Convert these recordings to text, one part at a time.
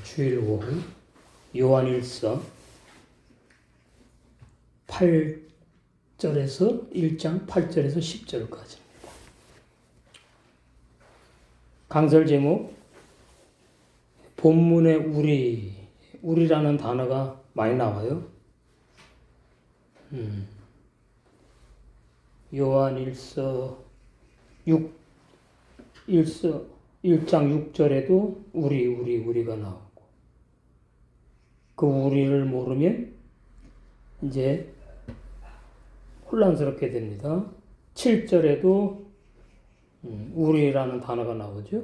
주일 오후 요한일서 8절에서 1장 8절에서 10절까지입니다. 강설 제목 본문에 우리라는 단어가 많이 나와요. 요한일서 1장 6절에도 우리가 나오고, 그 우리를 모르면 이제 혼란스럽게 됩니다. 7절에도 우리라는 단어가 나오죠.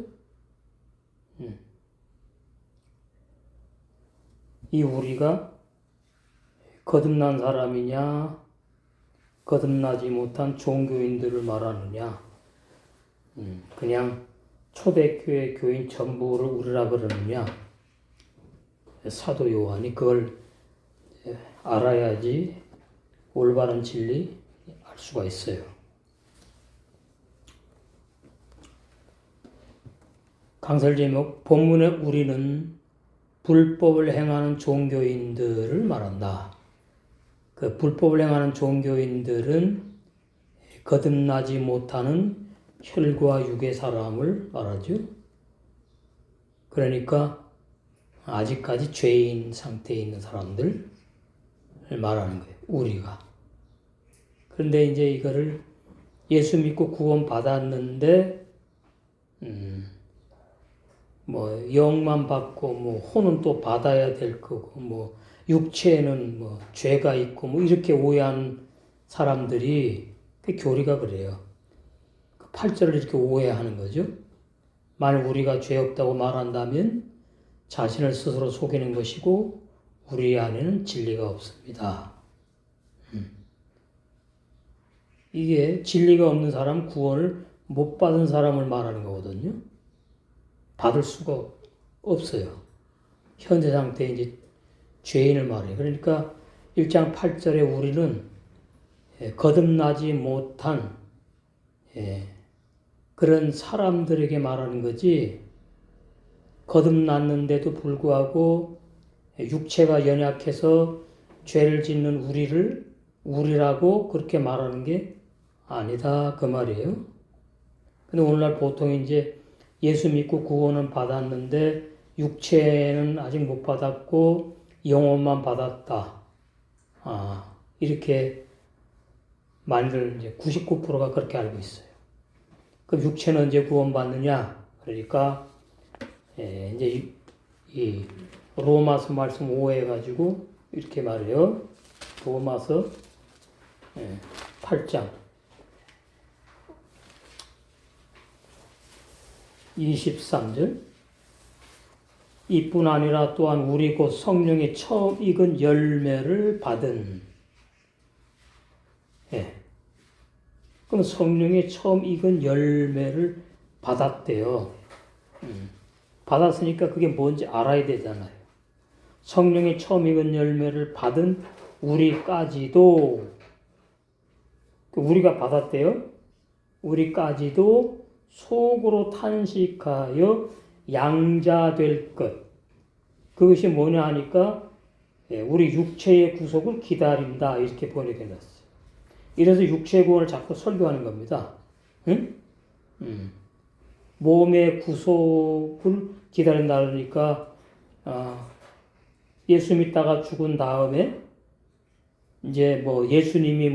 이 우리가 거듭난 사람이냐, 거듭나지 못한 종교인들을 말하느냐, 그냥 초대교회 교인 전부를 우리라 그러느냐. 사도 요한이 그걸 알아야지 올바른 진리 알 수가 있어요. 강설 제목 본문의 우리는 불법을 행하는 종교인들을 말한다. 그 불법을 행하는 종교인들은 거듭나지 못하는 혈과 육의 사람을 말하죠. 그러니까 아직까지 죄인 상태에 있는 사람들을 말하는 거예요. 우리가. 그런데 이제 이거를 예수 믿고 구원 받았는데 영만 받고 혼은 또 받아야 될 거고 육체에는 죄가 있고 이렇게 오해한 사람들이 그 교리가 그래요. 8절을 이렇게 오해하는 거죠. 만약 우리가 죄 없다고 말한다면 자신을 스스로 속이는 것이고 우리 안에는 진리가 없습니다. 이게 진리가 없는 사람, 구원을 못 받은 사람을 말하는 거거든요. 받을 수가 없어요. 현재 상태에 이제 죄인을 말해요. 그러니까 1장 8절에 우리는 거듭나지 못한 그런 사람들에게 말하는 거지, 거듭났는데도 불구하고 육체가 연약해서 죄를 짓는 우리라고 그렇게 말하는 게 아니다, 그 말이에요. 근데 오늘날 보통 이제 예수 믿고 구원은 받았는데 육체는 아직 못 받았고 영혼만 받았다. 이렇게 많이들 이제 99%가 그렇게 알고 있어요. 그럼 육체는 언제 구원받느냐? 그러니까 이제 이 로마서 말씀 오해해가지고 이렇게 말해요. 로마서 8장 23절 이뿐 아니라 또한 우리 곧 성령이 처음 익은 열매를 받은. 그럼 성령이 처음 익은 열매를 받았대요. 받았으니까 그게 뭔지 알아야 되잖아요. 성령이 처음 익은 열매를 받은 우리까지도, 우리가 받았대요. 우리까지도 속으로 탄식하여 양자될 것. 그것이 뭐냐 하니까 우리 육체의 구속을 기다린다, 이렇게 번역해놨어요. 이래서 육체의 구원을 자꾸 설교하는 겁니다. 몸의 구속을 기다린다 그러니까 예수 믿다가 죽은 다음에 이제 예수님이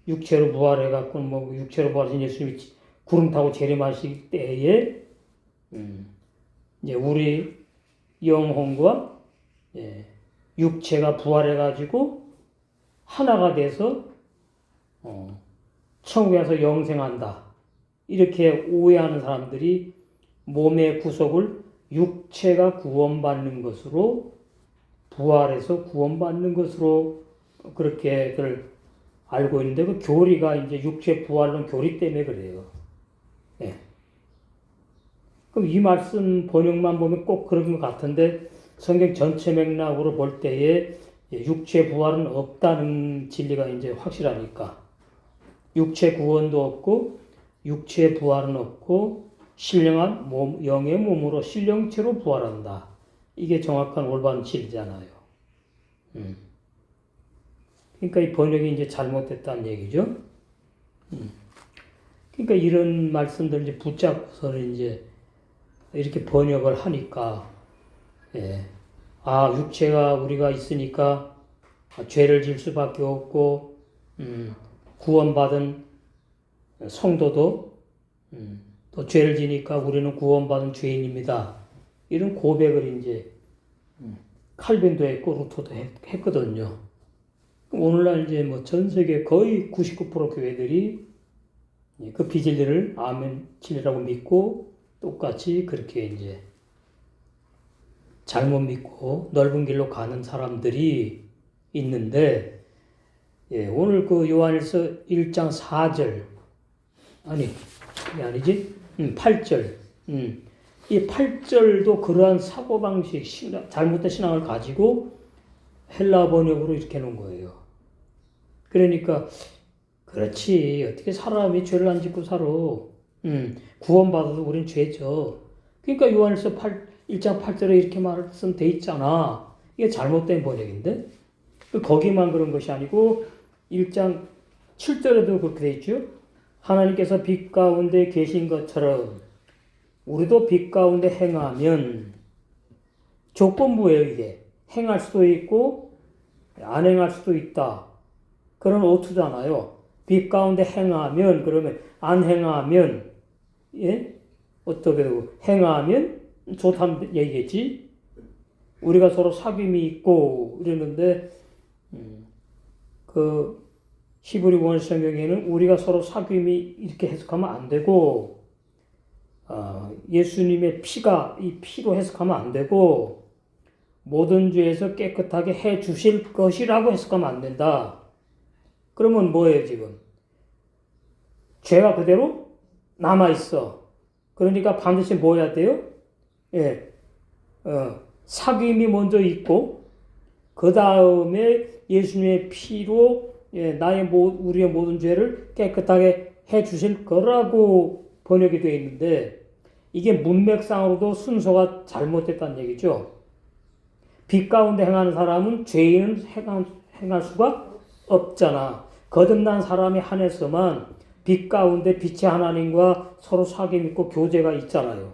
육체로 부활해갖고 육체로 부활하신 예수님이 구름 타고 재림하실 때에 이제 우리 영혼과 육체가 부활해가지고 하나가 돼서 천국에서 영생한다. 이렇게 오해하는 사람들이 몸의 구속을 육체가 구원받는 것으로, 부활해서 구원받는 것으로 그렇게들 알고 있는데, 그 교리가 이제 육체 부활론 교리 때문에 그래요. 그럼 이 말씀 번역만 보면 꼭 그런 것 같은데, 성경 전체 맥락으로 볼 때에 육체 부활은 없다는 진리가 이제 확실하니까, 육체 구원도 없고 육체 부활은 없고 신령한 영의 몸으로 신령체로 부활한다. 이게 정확한 올바른 진리잖아요. 그러니까 이 번역이 이제 잘못됐다는 얘기죠. 그러니까 이런 말씀들 이제 붙잡고서는 이제 이렇게 번역을 하니까, 예. 육체가 우리가 있으니까 죄를 질 수밖에 없고, 구원받은 성도도, 또 죄를 지니까 우리는 구원받은 죄인입니다. 이런 고백을 이제, 칼빈도 했고, 루터도 했거든요. 오늘날 이제 뭐 전 세계 거의 99% 교회들이 그 비진리를 아멘 진리라고 믿고 똑같이 그렇게 이제 잘못 믿고 넓은 길로 가는 사람들이 있는데, 예, 오늘 그 요한일서 1장 4절 그게 아니지? 8절. 이 8절도 그러한 사고방식, 잘못된 신앙을 가지고 헬라 번역으로 이렇게 해놓은 거예요. 그러니까 그렇지, 어떻게 사람이 죄를 안 짓고 살아. 구원받아도 우린 죄죠. 그러니까 요한일서 1장 8절에 이렇게 말씀돼 있잖아. 이게 잘못된 번역인데, 거기만 그런 것이 아니고 1장 7절에도 그렇게 돼 있죠. 하나님께서 빛 가운데 계신 것처럼 우리도 빛 가운데 행하면, 조건부예요. 이게 행할 수도 있고 안 행할 수도 있다. 그런 오투잖아요. 빛 가운데 행하면, 그러면 안 행하면, 예? 어떻게 되고, 행하면 좋다는 얘기겠지. 우리가 서로 사귐이 있고 이러는데, 그 히브리 원어 성경에는 우리가 서로 사귐이 이렇게 해석하면 안 되고, 예수님의 피가 이 피로 해석하면 안 되고, 모든 죄에서 깨끗하게 해 주실 것이라고 해석하면 안 된다. 그러면 뭐예요, 지금? 죄가 그대로 남아있어. 그러니까 반드시 뭐 해야 돼요? 예, 사귐이 먼저 있고, 그 다음에 예수님의 피로, 예, 우리의 모든 죄를 깨끗하게 해 주실 거라고 번역이 되어 있는데, 이게 문맥상으로도 순서가 잘못됐다는 얘기죠. 빛 가운데 행하는 사람은 죄인은 행할 수가 없잖아. 거듭난 사람이 한해서만 빛 가운데 빛의 하나님과 서로 사귐 있고 교제가 있잖아요.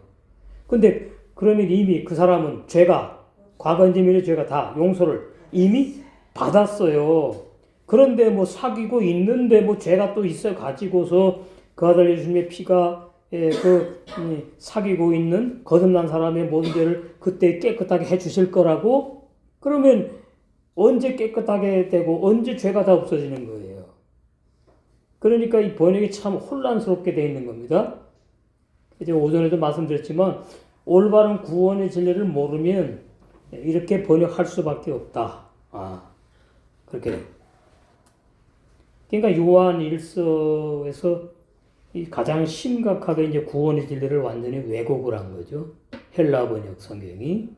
근데 그러면 이미 그 사람은 죄가, 과거인지 미래 죄가 다 용서를 이미 받았어요. 그런데 뭐 사귀고 있는데 뭐 죄가 또 있어 가지고서 그 아들 예수님의 피가 사귀고 있는 거듭난 사람의 모든 죄를 그때 깨끗하게 해 주실 거라고? 그러면 언제 깨끗하게 되고 언제 죄가 다 없어지는 거예요. 그러니까 이 번역이 참 혼란스럽게 되어 있는 겁니다. 이제 오전에도 말씀드렸지만 올바른 구원의 진리를 모르면 이렇게 번역할 수밖에 없다. 그렇게. 그러니까 요한 1서에서 가장 심각하게 이제 구원의 진리를 완전히 왜곡을 한 거죠. 헬라 번역 성경이.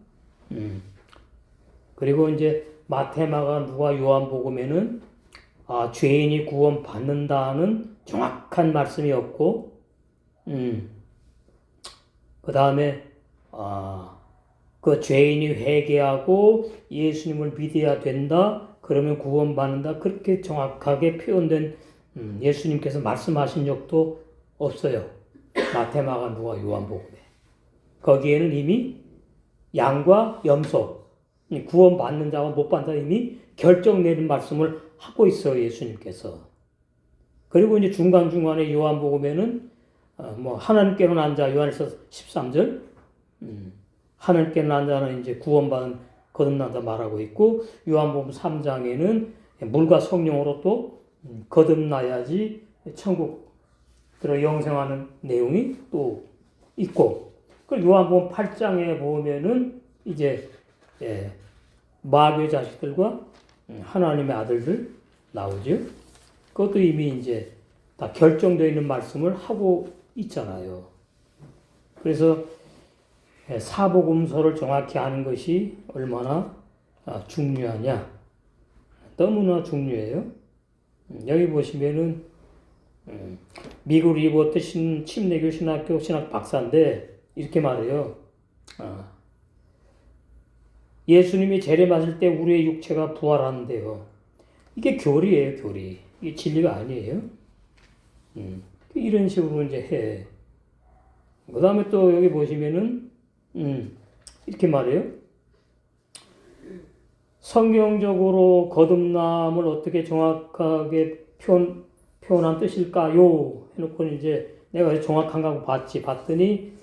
그리고 이제 마태, 마가, 누가, 요한복음에는 죄인이 구원 받는다는 정확한 말씀이 없고, 그 다음에 그 죄인이 회개하고 예수님을 믿어야 된다. 그러면 구원받는다. 그렇게 정확하게 표현된 예수님께서 말씀하신 적도 없어요. 마태, 마가, 누가, 요한복음에. 거기에는 이미 양과 염소, 구원받는 자와 못 받는 자 이미 결정 내린 말씀을 하고 있어요, 예수님께서. 그리고 이제 중간중간에 요한복음에는 하나님께로 난 자, 요한일서 13절, 하나님께로 난 자는 이제 구원받은 거듭난 자 말하고 있고, 요한복음 3장에는 물과 성령으로 또 거듭나야지 천국 들어 영생하는 내용이 또 있고, 그리고 요한복음 8장에 보면은 이제 마귀의 자식들과 하나님의 아들들 나오죠. 그것도 이미 이제 다 결정되어 있는 말씀을 하고 있잖아요. 그래서 사복음서를 정확히 아는 것이 얼마나 중요하냐. 너무나 중요해요. 여기 보시면은 미국 리버트 침례교 신학교 신학 박사인데 이렇게 말해요. 예수님이 재림하실 때 우리의 육체가 부활하는데요. 이게 교리예요, 교리. 이게 진리가 아니에요. 이런 식으로 이제 해. 그 다음에 또 여기 보시면은, 이렇게 말해요. 성경적으로 거듭남을 어떻게 정확하게 표현한 뜻일까요? 해놓고 이제 내가 정확한가 봤더니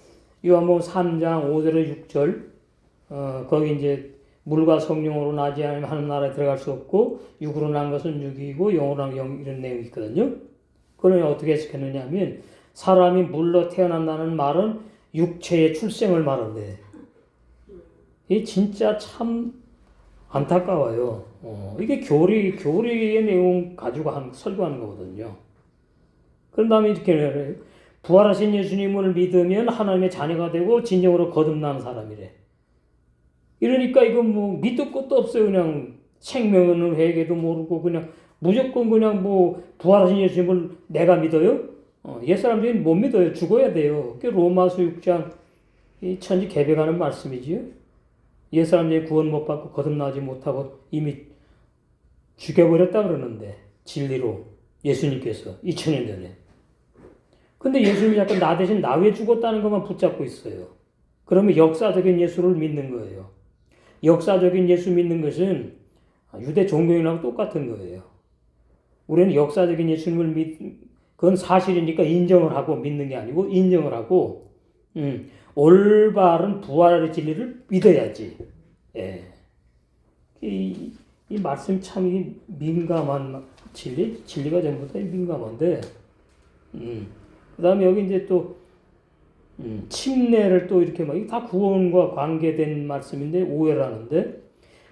요한복음 3장 5절에 6절, 거기 이제 물과 성령으로 나지 않으면 하는 나라에 들어갈 수 없고 육으로 난 것은 육이고 영으로 난 영, 이런 내용이 있거든요. 그걸 어떻게 해석했느냐 하면 사람이 물로 태어난다는 말은 육체의 출생을 말한대. 이 진짜 참 안타까워요. 이게 교리의 내용 가지고 설교하는 거거든요. 그런 다음에 이렇게 해요. 부활하신 예수님을 믿으면 하나님의 자녀가 되고 진정으로 거듭난 사람이래. 이러니까 이건 뭐 밑도 끝도 없어요. 그냥 생명은 회개도 모르고 그냥 무조건 그냥 뭐 부활하신 예수님을 내가 믿어요? 옛사람들이 못 믿어요. 죽어야 돼요. 그게 로마서 6장 이 천지 개벽하는 말씀이지요. 옛사람들이 구원 못 받고 거듭나지 못하고 이미 죽여버렸다 그러는데 진리로 예수님께서 2000년 전에. 근데 예수님이 자꾸 나 대신 나 왜 죽었다는 것만 붙잡고 있어요. 그러면 역사적인 예수를 믿는 거예요. 역사적인 예수 믿는 것은 유대 종교인하고 똑같은 거예요. 우리는 역사적인 예수님을 그건 사실이니까 인정을 하고 믿는 게 아니고 인정을 하고 올바른 부활의 진리를 믿어야지. 예. 이 말씀 참 민감한 진리가 전부 다 민감한데, 그 다음에 여기 이제 또, 침례를 또 이렇게 막, 다 구원과 관계된 말씀인데, 오해라는데,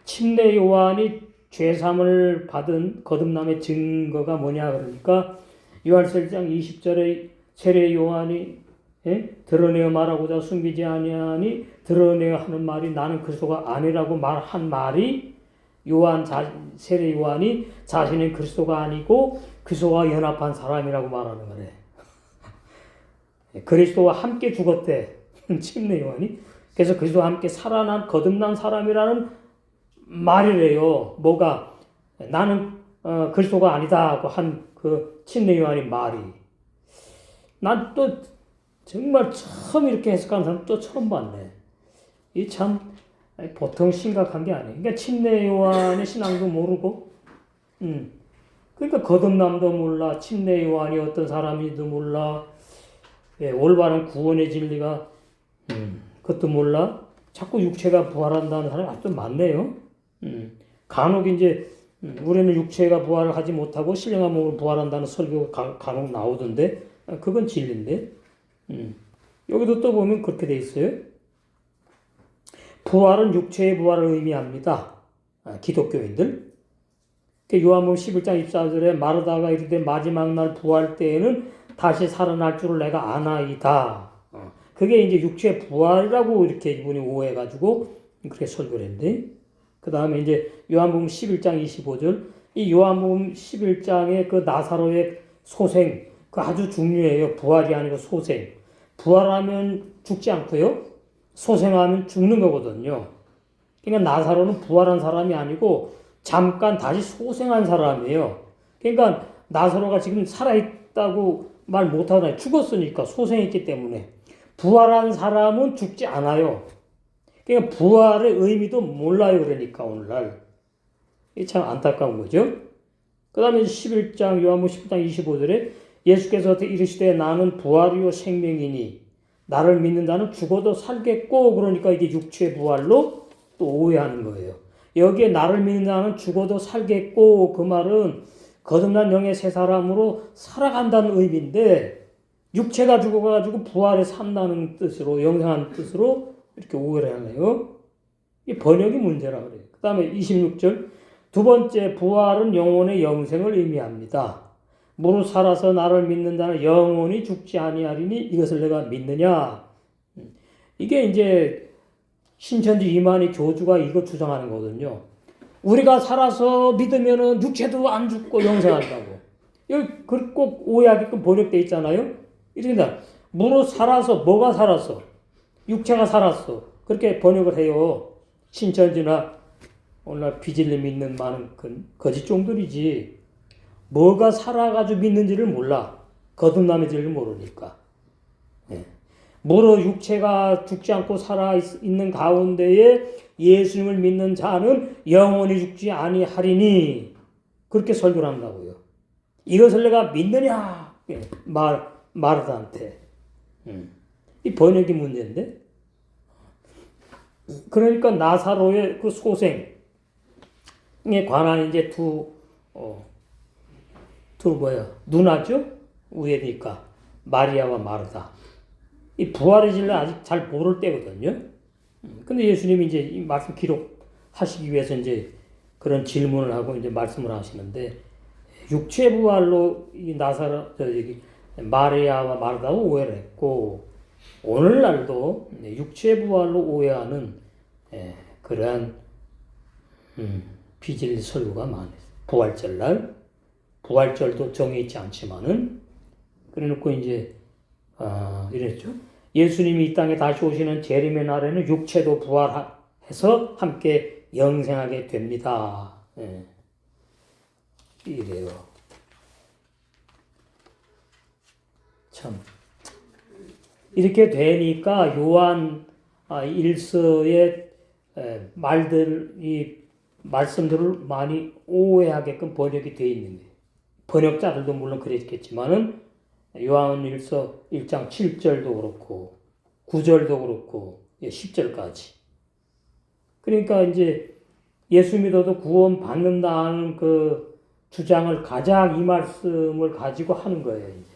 침례 요한이 죄사함을 받은 거듭남의 증거가 뭐냐, 그러니까, 요한서 1장 20절에 세례 요한이 드러내어 말하고자 숨기지 아니하니 드러내어 하는 말이 나는 그리스도가 아니라고 말한 말이 세례 요한이 자신은 그리스도가 아니고 그리스도와 연합한 사람이라고 말하는 거래. 그리스도와 함께 죽었대. 침례 요한이. 그래서 그리스도와 함께 살아난 거듭난 사람이라는 말이래요. 뭐가 나는 그리스도가 아니다 하고 한 그 침례 요한의 말이. 난 또 정말 처음 이렇게 해석하는 사람 또 처음 봤네. 이 참 보통 심각한 게 아니에요. 그러니까 침례 요한의 신앙도 모르고, 그러니까 거듭남도 몰라, 침례 요한이 어떤 사람인지도 몰라, 올바른 구원의 진리가 그것도 몰라. 자꾸 육체가 부활한다는 사람이 아직도 많네요. 간혹 이제 우리는 육체가 부활을 하지 못하고 신령한 몸으로 부활한다는 설교가 간혹 나오던데 그건 진리인데. 여기도 또 보면 그렇게 돼 있어요. 부활은 육체의 부활을 의미합니다. 기독교인들. 요한복음 11장 24절에 마르다가 이르되 마지막 날 부활 때에는 다시 살아날 줄을 내가 아나이다. 그게 이제 육체의 부활이라고 이렇게 이분이 오해해가지고 그렇게 설교를 했는데. 그 다음에 이제 요한복음 11장 25절. 이 요한복음 11장의 그 나사로의 소생, 그 아주 중요해요. 부활이 아니고 소생. 부활하면 죽지 않고요. 소생하면 죽는 거거든요. 그러니까 나사로는 부활한 사람이 아니고 잠깐 다시 소생한 사람이에요. 그러니까 나사로가 지금 살아있다고 말 못하잖아요. 죽었으니까 소생했기 때문에. 부활한 사람은 죽지 않아요. 그러니까 부활의 의미도 몰라요. 그러니까 오늘날. 이게 참 안타까운 거죠. 그 다음에 11장 요한복음 11장 25절에 예수께서 이르시되 나는 부활이요 생명이니 나를 믿는 자는 죽어도 살겠고, 그러니까 이게 육체의 부활로 또 오해하는 거예요. 여기에 나를 믿는 자는 죽어도 살겠고, 그 말은 거듭난 영의 새 사람으로 살아간다는 의미인데 육체가 죽어가지고 부활에 산다는 뜻으로, 영생한 뜻으로 이렇게 오해를 하네요. 이 번역이 문제라 그래요. 그 다음에 26절. 두 번째, 부활은 영혼의 영생을 의미합니다. 무릇 살아서 나를 믿는 자는 영원히 죽지 아니하리니 이것을 내가 믿느냐. 이게 이제 신천지 이만희 교주가 이거 주장하는 거거든요. 우리가 살아서 믿으면은 육체도 안 죽고 영생한다고. 여기 꼭 오해하게끔 번역되어 있잖아요. 이러니까 무릇 살아서, 뭐가 살았어? 육체가 살았어. 그렇게 번역을 해요. 신천지나 오늘날 비질리 믿는 많은 거짓 종들이지 뭐가 살아가지고 믿는지를 몰라. 거듭남의 진리를 모르니까. 예. 무릇 육체가 죽지 않고 살아있는 가운데에 예수님을 믿는 자는 영원히 죽지 아니하리니 그렇게 설교를 한다고요. 이것을 내가 믿느냐? 예. 마르다한테. 이 번역이 문제인데. 그러니까 나사로의 그 소생에 관한 이제 누나죠? 우애니까 마리아와 마르다. 이 부활의 진리를 아직 잘 모를 때거든요. 근데 예수님이 이제 이 말씀 기록하시기 위해서 이제 그런 질문을 하고 이제 말씀을 하시는데 육체 부활로 이 마리아와 마르다가 오해를 했고 오늘날도 육체 부활로 오해하는 그러한 비진리 설교가 많아요. 부활절날 부활절도 정해있지 않지만은 그래놓고 이제 이랬죠. 예수님이 이 땅에 다시 오시는 재림의 날에는 육체도 부활해서 함께 영생하게 됩니다. 이래요. 참 이렇게 되니까 요한 1서의 이 말씀들을 많이 오해하게끔 번역이 되어 있는 거예요. 번역자들도 물론 그랬겠지만은 요한 1서 1장 7절도 그렇고 9절도 그렇고 10절까지. 그러니까 이제 예수 믿어도 구원 받는다는 그 주장을 가장 이 말씀을 가지고 하는 거예요. 이제.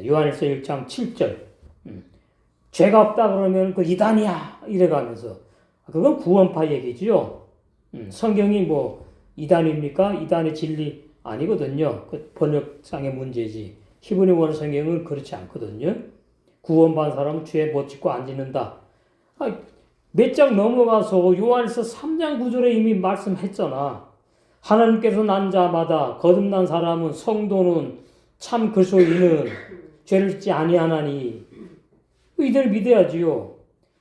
요한일서 1장 7절. 죄가 없다 그러면 그 이단이야 이래가면서 그건 구원파 얘기죠. 성경이 뭐 이단입니까? 이단의 진리 아니거든요. 그 번역상의 문제지. 히브리 원 성경은 그렇지 않거든요. 구원받은 사람은 죄에 못 짓고 안 짓는다. 몇 장 넘어가서 요한일서 3장 9절에 이미 말씀했잖아. 하나님께서 난 자마다 거듭난 사람은 성도는 참 그리스도인은 죄를 짓지 아니하나니 이대로 믿어야지요.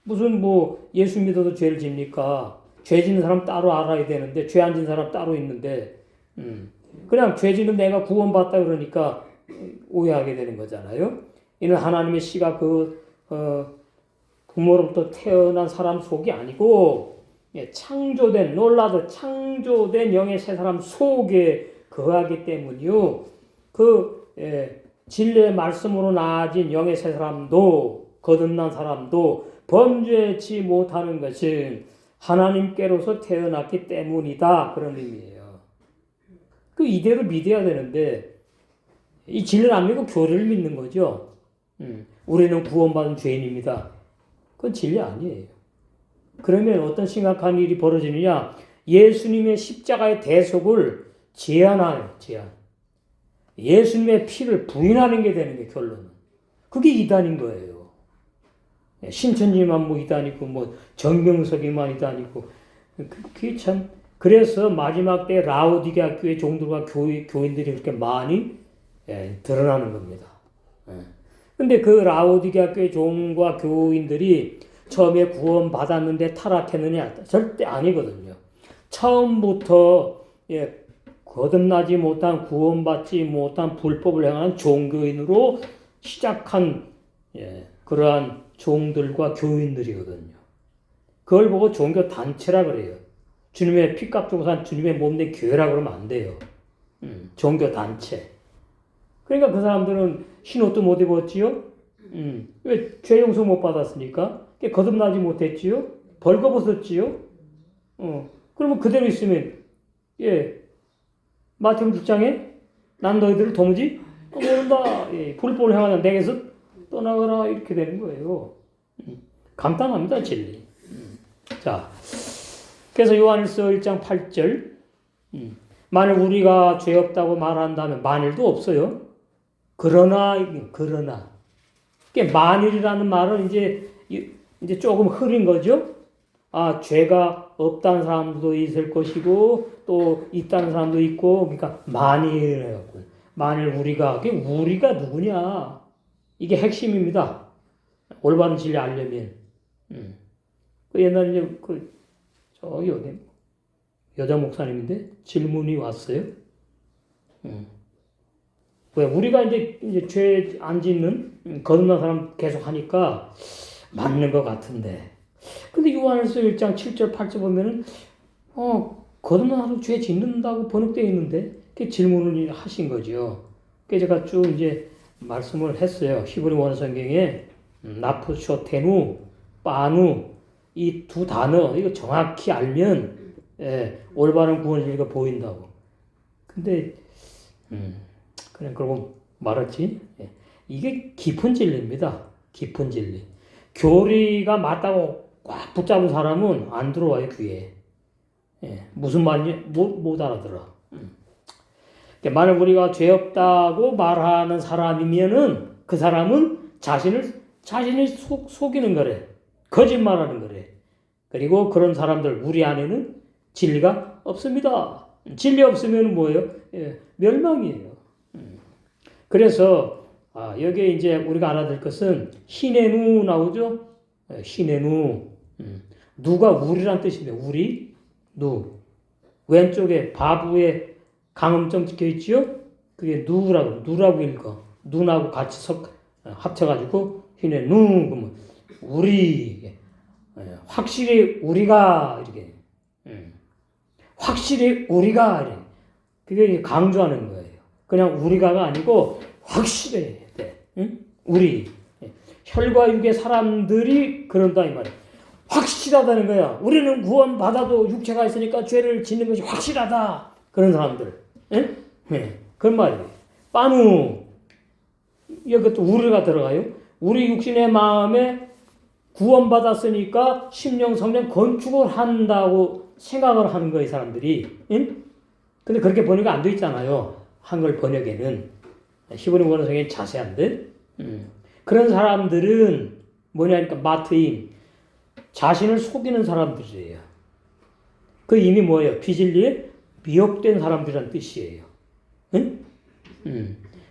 무슨 뭐 예수 믿어도 죄를 집니까? 죄 짓는 사람 따로 알아야 되는데 죄 안 짓는 사람 따로 있는데 그냥 죄 짓는 내가 구원받다 그러니까 오해하게 되는 거잖아요. 이는 하나님의 씨가 부모로부터 태어난 사람 속이 아니고 창조된 창조된 영의 새 사람 속에 거하기 때문이요. 진리의 말씀으로 나아진 영의 새 사람도 거듭난 사람도 범죄치 못하는 것은 하나님께로서 태어났기 때문이다. 그런 의미예요. 이대로 믿어야 되는데 이 진리를 안 믿고 교리를 믿는 거죠. 우리는 구원받은 죄인입니다. 그건 진리 아니에요. 그러면 어떤 심각한 일이 벌어지느냐? 예수님의 십자가의 대속을 제한. 예수님의 피를 부인하는 게 되는 게 결론은. 그게 이단인 거예요. 신천지만 뭐 이단이고 뭐 정명석이만 이단이고 그게 참 그래서 마지막 때 라오디게아 교회 종들과 교인들이 그렇게 많이 드러나는 겁니다. 근데 그 라오디게아 교회 종과 교인들이 처음에 구원 받았는데 타락했느냐? 절대 아니거든요. 처음부터 거듭나지 못한 구원받지 못한 불법을 행하는 종교인으로 시작한 그러한 종들과 교인들이거든요. 그걸 보고 종교 단체라 그래요. 주님의 피값 주고 산 주님의 몸된 교회라 그러면 안 돼요. 종교 단체. 그러니까 그 사람들은 흰옷도 못 입었지요. 왜 죄 용서 못 받았으니까? 거듭나지 못했지요. 벌거벗었지요. 그러면 그대로 있으면 마태복음 6장에 난 너희들을 도무지 모른다. 불법을 행하는 내게서 떠나가라 이렇게 되는 거예요. 간단합니다, 진리. 자, 그래서 요한일서 1장 8절 만일 우리가 죄 없다고 말한다면 만일도 없어요. 그러나 만일이라는 말은 이제 조금 흐린 거죠. 죄가 없다는 사람도 있을 것이고 또 있다는 사람도 있고 그러니까 만일이에요. 만일 우리가 누구냐? 이게 핵심입니다. 올바른 진리 알려면 그 옛날에 이제 저기 어디 여자 목사님인데 질문이 왔어요. 왜 우리가 이제 죄 안 짓는 거듭난 사람 계속 하니까 맞는 것 같은데. 근데 요한일서 1장 7절 8절 보면은 거듭난 사람 죄 짓는다고 번역되어 있는데 그 질문을 하신 거죠. 그래서 제가 쭉 이제 말씀을 했어요. 히브리 원성경에 나프쇼 테누 빠누 이 두 단어 이거 정확히 알면 올바른 구원 진리가 보인다고. 근데 그냥 그러고 말았지. 이게 깊은 진리입니다. 깊은 진리. 교리가 맞다고 꽉 붙잡은 사람은 안 들어와요 귀에. 무슨 말인지 못 알아들어. 만약 우리가 죄 없다고 말하는 사람이면은 그 사람은 자신을 속이는 거래. 거짓말하는 거래. 그리고 그런 사람들 우리 안에는 진리가 없습니다. 진리 없으면 뭐예요? 멸망이에요. 그래서 여기에 이제 우리가 알아야 될 것은 히네누 나오죠? 히네누. 누가 우리란 뜻입니다. 우리, 누. 왼쪽에 바부에 강음정 찍혀 있지요? 그게 누라고 읽어. 누나고 같이 합쳐가지고 히네누 그러면 우리. 확실히 우리가 이렇게. 확실히 우리가 이렇게. 그게 강조하는 거예요. 그냥 우리가가 아니고 확실해야 돼. 응? 우리. 혈과 육의 사람들이 그런다 이 말이야. 확실하다는 거야. 우리는 구원 받아도 육체가 있으니까 죄를 짓는 것이 확실하다. 그런 사람들. 응? 그런 말이에요. 빠누. 이것도 우리가 들어가요. 우리 육신의 마음에 구원 받았으니까 심령 성령 건축을 한다고 생각을 하는 거예요, 사람들이. 응? 근데 그렇게 번역이 안 돼 있잖아요. 한글 번역에는. 히브리 원어성에는 자세한데. 그런 사람들은 뭐냐니까 마트임. 자신을 속이는 사람들이에요. 그 이미 뭐예요? 비진리에 미혹된 사람들이란 뜻이에요. 응?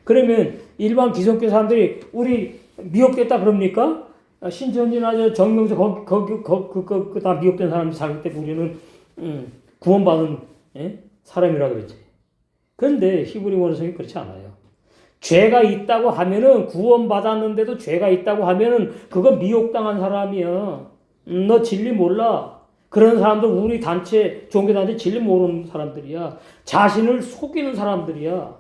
그러면 일반 기독교 사람들이 우리 미혹됐다 그럽니까? 신천지나 정명서 그 다 미혹된 사람이 살 때 우리는 구원받은 사람이라 그랬지. 그런데 히브리 원어성이 그렇지 않아요. 죄가 있다고 하면은 구원받았는데도 죄가 있다고 하면은 그거 미혹당한 사람이야. 너 진리 몰라. 그런 사람들 우리 단체 종교단체 진리 모르는 사람들이야. 자신을 속이는 사람들이야.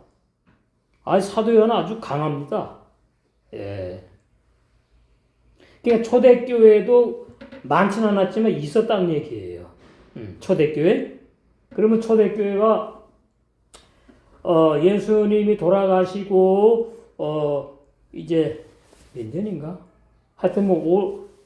사도 요한은 아주 강합니다. 그러니까 초대교회도 많지는 않았지만 있었다는 얘기예요. 초대교회. 그러면 초대교회가 예수님이 돌아가시고 이제 몇 년인가? 하여튼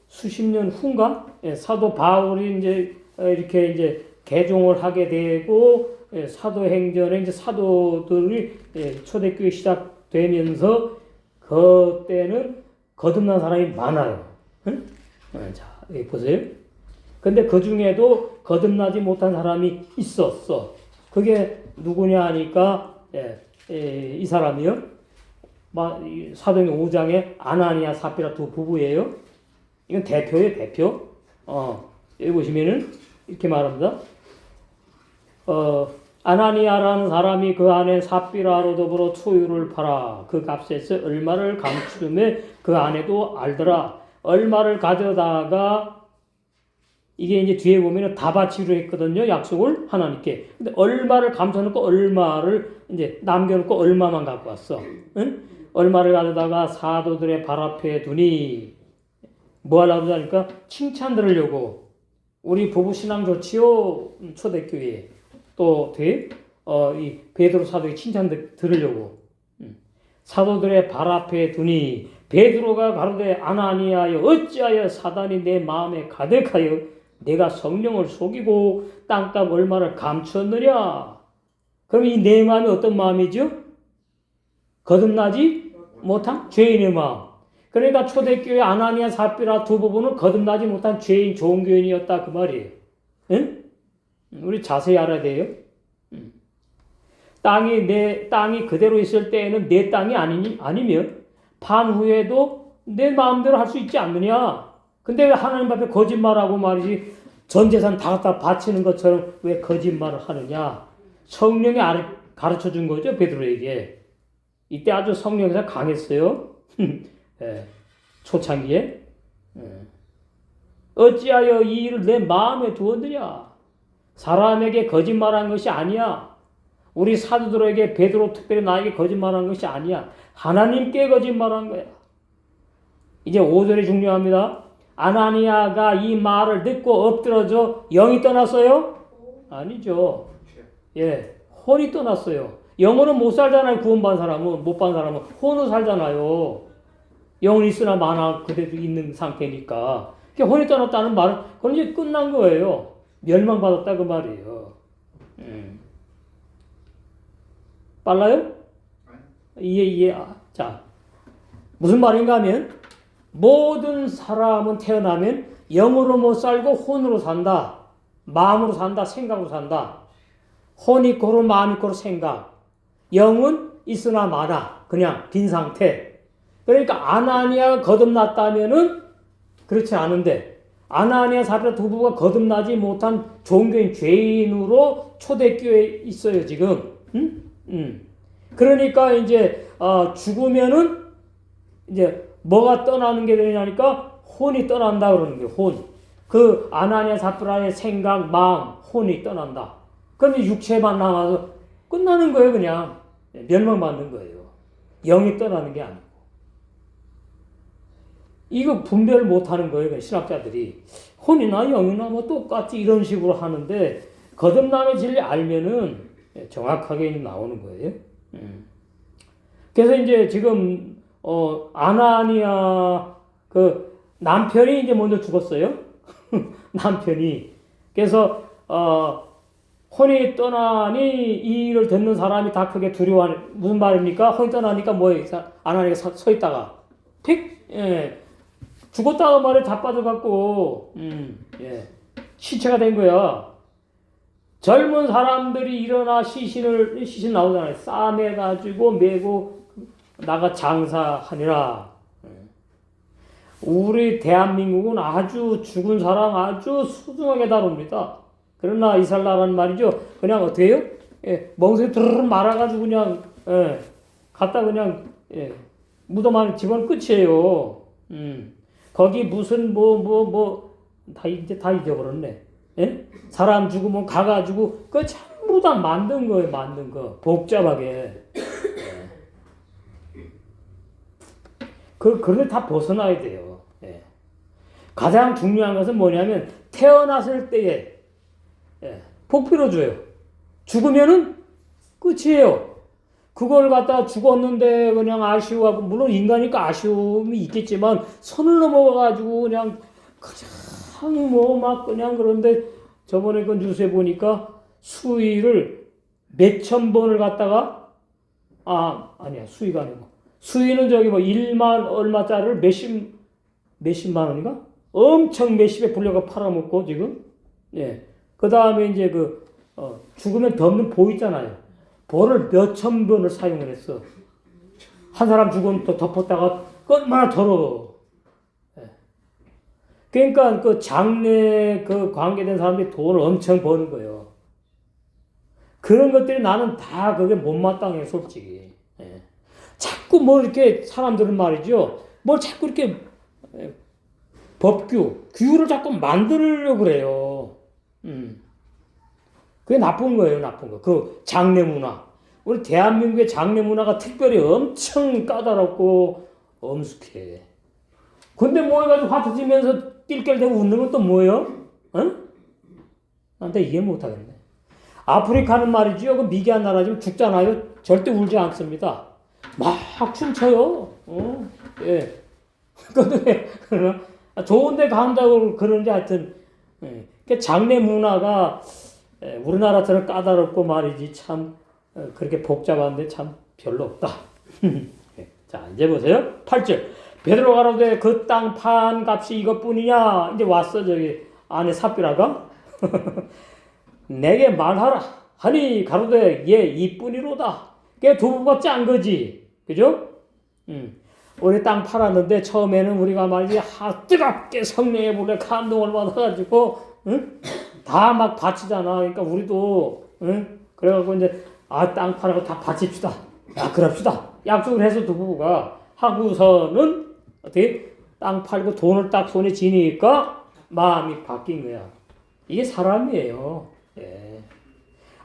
수십 년 후인가? 사도 바울이 이제 이렇게 이제 개종을 하게 되고 사도행전에 이제 사도들이 초대교회 시작되면서 그때는 거듭난 사람이 많아요. 응? 자, 여기 보세요. 근데 그 중에도 거듭나지 못한 사람이 있었어. 그게 누구냐 하니까 이 사람이요. 사도행전 5장에 아나니아 삽비라 두 부부예요. 이건 대표예요, 대표. 여기 보시면은 이렇게 말합니다. 아나니아라는 사람이 그 안에 삽비라로 더불어 초유를 팔아 그 값에서 얼마를 감추며 그 안에도 알더라. 얼마를 가져다가 이게 이제 뒤에 보면은 다 바치기로 했거든요. 약속을 하나님께. 근데 얼마를 감춰놓고 얼마를 이제 남겨놓고 얼마만 갖고 왔어. 응? 얼마를 가져다가 사도들의 발 앞에 두니 뭐 하려고 하니까 칭찬 들으려고. 우리 부부 신앙 좋지요. 초대교회. 또 이 베드로 사도의 칭찬 들으려고. 사도들의 발 앞에 두니 베드로가 가로되 아나니아여 어찌하여 사단이 내 마음에 가득하여 내가 성령을 속이고 땅값 얼마를 감추었느냐. 그럼 이 내 마음이 어떤 마음이죠? 거듭나지 못한 죄인의 마음. 그러니까 초대교회 아나니아 삽비라 두 부부는 거듭나지 못한 죄인 좋은 교인이었다 그 말이에요. 응? 우리 자세히 알아야 돼요. 땅이 그대로 있을 때에는 내 땅이 아니면 판 후에도 내 마음대로 할 수 있지 않느냐. 근데 왜 하나님 앞에 거짓말하고 말이지 전 재산 다 갖다 바치는 것처럼 왜 거짓말을 하느냐? 성령이 가르쳐 준 거죠, 베드로에게. 이때 아주 성령이 강했어요. 예, 초창기에. 예. 어찌하여 이 일을 내 마음에 두었느냐? 사람에게 거짓말한 것이 아니야. 우리 사도들에게 베드로 특별히 나에게 거짓말한 것이 아니야. 하나님께 거짓말한 거야. 이제 5절이 중요합니다. 아나니아가 이 말을 듣고 엎드러져 영이 떠났어요? 아니죠. 예, 혼이 떠났어요. 영으로 못 살잖아요. 구원받은 사람은, 못 받은 사람은 혼으로 살잖아요. 영은 있으나 마나 그대로 있는 상태니까. 혼이 떠났다는 말은 그건 이제 끝난 거예요. 멸망받았다 그 말이에요. 빨라요? 이해. 자, 무슨 말인가 하면 모든 사람은 태어나면 영으로 못 살고 혼으로 산다. 마음으로 산다. 생각으로 산다. 혼이 있고 마음이 있고 생각. 영은 있으나 마나 그냥 빈 상태. 그러니까 아나니아가 거듭났다면은 그렇지 않은데 아나니아 사피라 두 부부가 거듭나지 못한 종교인 죄인으로 초대교회에 있어요 지금. 그러니까 이제 죽으면은 이제 뭐가 떠나는 게 되냐니까 혼이 떠난다 그러는 거예요. 혼. 그 아나니아 사피라의 생각, 마음, 혼이 떠난다. 그런데 육체만 남아서 끝나는 거예요 그냥. 멸망받는 거예요. 영이 떠나는 게 아니고. 이거 분별을 못하는 거예요. 신학자들이. 혼이나 영이나 뭐 똑같이 이런 식으로 하는데 거듭남의 진리 알면은 정확하게 나오는 거예요. 그래서 이제 지금 아나니아 그 남편이 이제 먼저 죽었어요. 남편이. 그래서 혼이 떠나니 이 일을 듣는 사람이 다 크게 두려워하는 무슨 말입니까? 혼이 떠나니까 뭐예요? 아나니아가 서 있다가 죽었다가 말에 자빠져갖고 예. 시체가 된 거야. 젊은 사람들이 일어나 시신 나오잖아요. 싸매가지고 메고 나가 장사하니라. 우리 대한민국은 아주 죽은 사람 아주 소중하게 다룹니다. 그러나 이스라엘 나라는 말이죠. 그냥 어떻게 해요? 예, 멍석에 드르르 말아가지고 그냥 갖다 그냥 무덤 안에 집어넣으면 끝이에요. 거기 무슨 다 이제 다 잊어버렸네. 예? 사람 죽으면 가가지고 그 전부 다 만든 거예요. 만든 거 복잡하게. 그런데 다 벗어나야 돼요. 예. 가장 중요한 것은 뭐냐면 태어났을 때에 복 빌어줘요. 죽으면은 끝이에요. 그걸 갖다 죽었는데 그냥 아쉬워하고 물론 인간이니까 아쉬움이 있겠지만 선을 넘어가가지고 그냥 뭐 막 그냥 그런데 저번에 그 뉴스에 보니까 수위를 몇천 번을 갖다가 아니야 수위가 아니고 수위는 저기 뭐 1만 얼마짜리를 몇십만 원인가? 엄청 몇십에 불려가 팔아먹고 지금 그 다음에 이제 죽으면 덮는 보 있잖아요. 보를 몇천 번을 사용을 했어. 한 사람 죽으면 또 덮었다가 얼마나 더러워. 그러니까 그 장례 관계된 사람들이 돈을 엄청 버는 거예요. 그런 것들이 나는 다 그게 못마땅해 솔직히. 자꾸 뭐 이렇게 사람들은 말이죠. 뭘 자꾸 이렇게 규율을 자꾸 만들려고 그래요. 그게 나쁜 거예요, 나쁜 거. 그 장례 문화. 우리 대한민국의 장례 문화가 특별히 엄청 까다롭고 엄숙해. 근데 뭐 해가지고 화투 치면서 낄낄대고 웃는 건 또 뭐예요? 나한테 이해 못 하겠네. 아프리카는 말이죠. 그 미개한 나라지만 죽잖아요. 절대 울지 않습니다. 막 춤춰요. 예. 근데 좋은데 간다고 그러는지 하여튼 장례 문화가 우리나라처럼 까다롭고 말이지 참 그렇게 복잡한데 참 별로 없다. 자 이제 보세요. 8절 베드로가 가로되 그 땅 판 값이 이것뿐이냐. 이제 왔어 저기 안에 삽비라가 내게 말하라 하니 가로되 예 이뿐이로다. 그게 두 부가 짠 거지. 그죠? 우리 땅 팔았는데 처음에는 우리가 말이지 뜨겁게 성령의 불에 감동을 받아가지고 응? 다 막 바치잖아. 그러니까 우리도 응? 그래갖고 이제 땅 팔아고 다 바칩시다. 야 그럽시다. 약속을 해서 두 부부가 하고서는 어떻게 땅 팔고 돈을 딱 손에 쥐니까 마음이 바뀐 거야. 이게 사람이에요. 예.